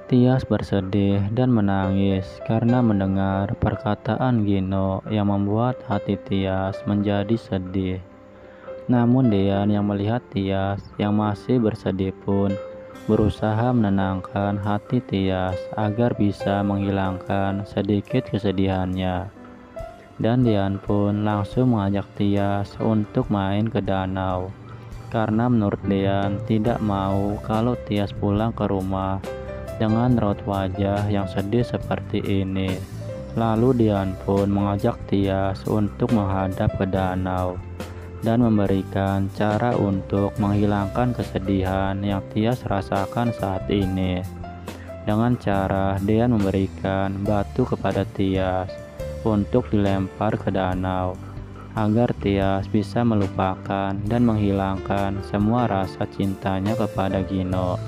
Tias bersedih dan menangis karena mendengar perkataan Gino yang membuat hati Tias menjadi sedih. Namun Dean yang melihat Tias yang masih bersedih pun berusaha menenangkan hati Tias agar bisa menghilangkan sedikit kesedihannya. Dan Dean pun langsung mengajak Tias untuk main ke danau. Karena menurut Dean tidak mau kalau Tias pulang ke rumah dengan raut wajah yang sedih seperti ini. Lalu Dean pun mengajak Tias untuk menghadap ke danau dan memberikan cara untuk menghilangkan kesedihan yang Tias rasakan saat ini. Dengan cara Dean memberikan batu kepada Tias untuk dilempar ke danau, agar Tias bisa melupakan dan menghilangkan semua rasa cintanya kepada Gino,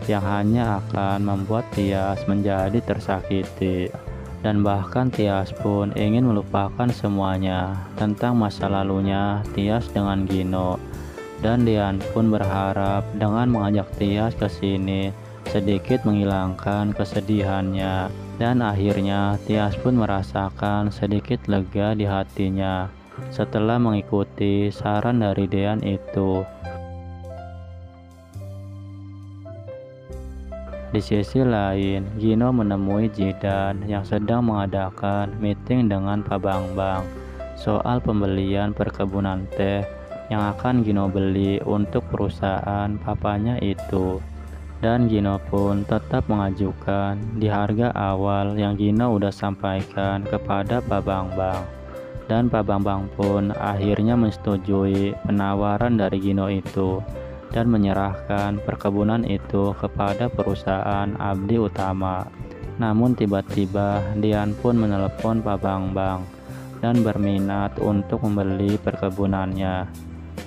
yang hanya akan membuat Tias menjadi tersakiti. Dan bahkan Tias pun ingin melupakan semuanya tentang masa lalunya Tias dengan Gino. Dan Dean pun berharap dengan mengajak Tias ke sini sedikit menghilangkan kesedihannya. Dan akhirnya Tias pun merasakan sedikit lega di hatinya setelah mengikuti saran dari Dean itu. Di sisi lain, Gino menemui Jidan yang sedang mengadakan meeting dengan Pak Bambang soal pembelian perkebunan teh yang akan Gino beli untuk perusahaan papanya itu. Dan Gino pun tetap mengajukan di harga awal yang Gino udah sampaikan kepada Pak Bambang. Dan Pak Bambang pun akhirnya menyetujui penawaran dari Gino itu dan menyerahkan perkebunan itu kepada perusahaan Abdi Utama. Namun tiba-tiba Dean pun menelepon Pak Bambang dan berminat untuk membeli perkebunannya.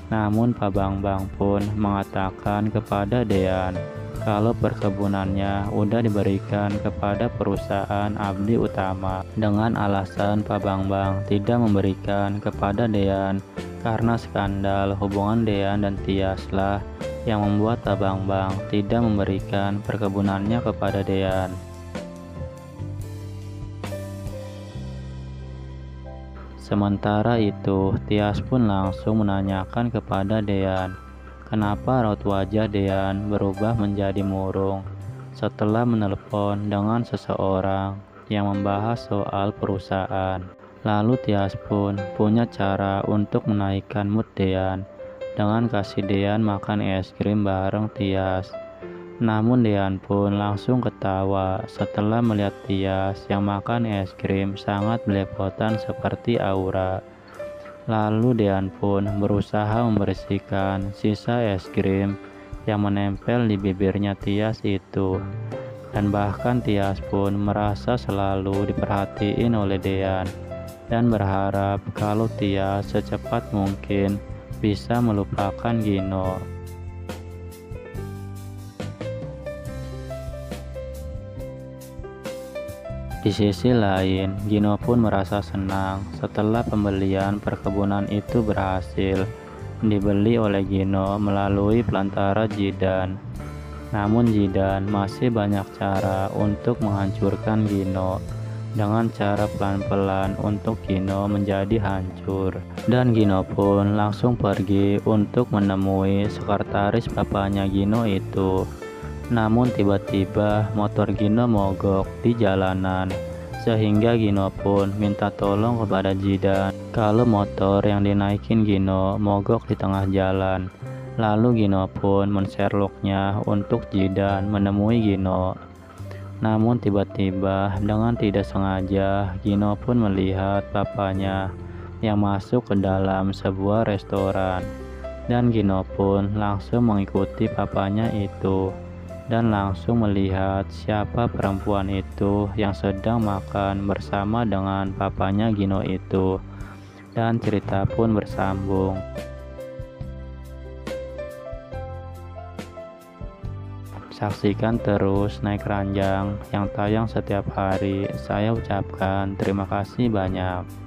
Namun Pak Bambang pun mengatakan kepada Dean kalau perkebunannya udah diberikan kepada perusahaan Abdi Utama, dengan alasan Pak Bambang tidak memberikan kepada Dean karena skandal hubungan Dean dan Tias lah yang membuat Pak Bambang tidak memberikan perkebunannya kepada Dean. Sementara itu, Tias pun langsung menanyakan kepada Dean, kenapa raut wajah Dean berubah menjadi murung setelah menelepon dengan seseorang yang membahas soal perusahaan. Lalu Tias pun punya cara untuk menaikkan mood Dean dengan kasih Dean makan es krim bareng Tias. Namun Dean pun langsung ketawa setelah melihat Tias yang makan es krim sangat belepotan seperti Aura. Lalu Dean pun berusaha membersihkan sisa es krim yang menempel di bibirnya Tias itu. Dan bahkan Tias pun merasa selalu diperhatiin oleh Dean dan berharap kalau Tias secepat mungkin bisa melupakan Gino. Di sisi lain, Gino pun merasa senang setelah pembelian perkebunan itu berhasil dibeli oleh Gino melalui pelantara Jidan. Namun Jidan masih banyak cara untuk menghancurkan Gino, dengan cara pelan-pelan untuk Gino menjadi hancur. Dan Gino pun langsung pergi untuk menemui sekretaris papanya Gino itu. Namun tiba-tiba motor Gino mogok di jalanan, sehingga Gino pun minta tolong kepada Jidan kalau motor yang dinaikin Gino mogok di tengah jalan. Lalu Gino pun men-Sherlocknya untuk Jidan menemui Gino. Namun tiba-tiba dengan tidak sengaja Gino pun melihat papanya yang masuk ke dalam sebuah restoran. Dan Gino pun langsung mengikuti papanya itu dan langsung melihat siapa perempuan itu yang sedang makan bersama dengan papanya Gino itu. Dan cerita pun bersambung. Saksikan terus Naik Ranjang yang tayang setiap hari. Saya ucapkan terima kasih banyak.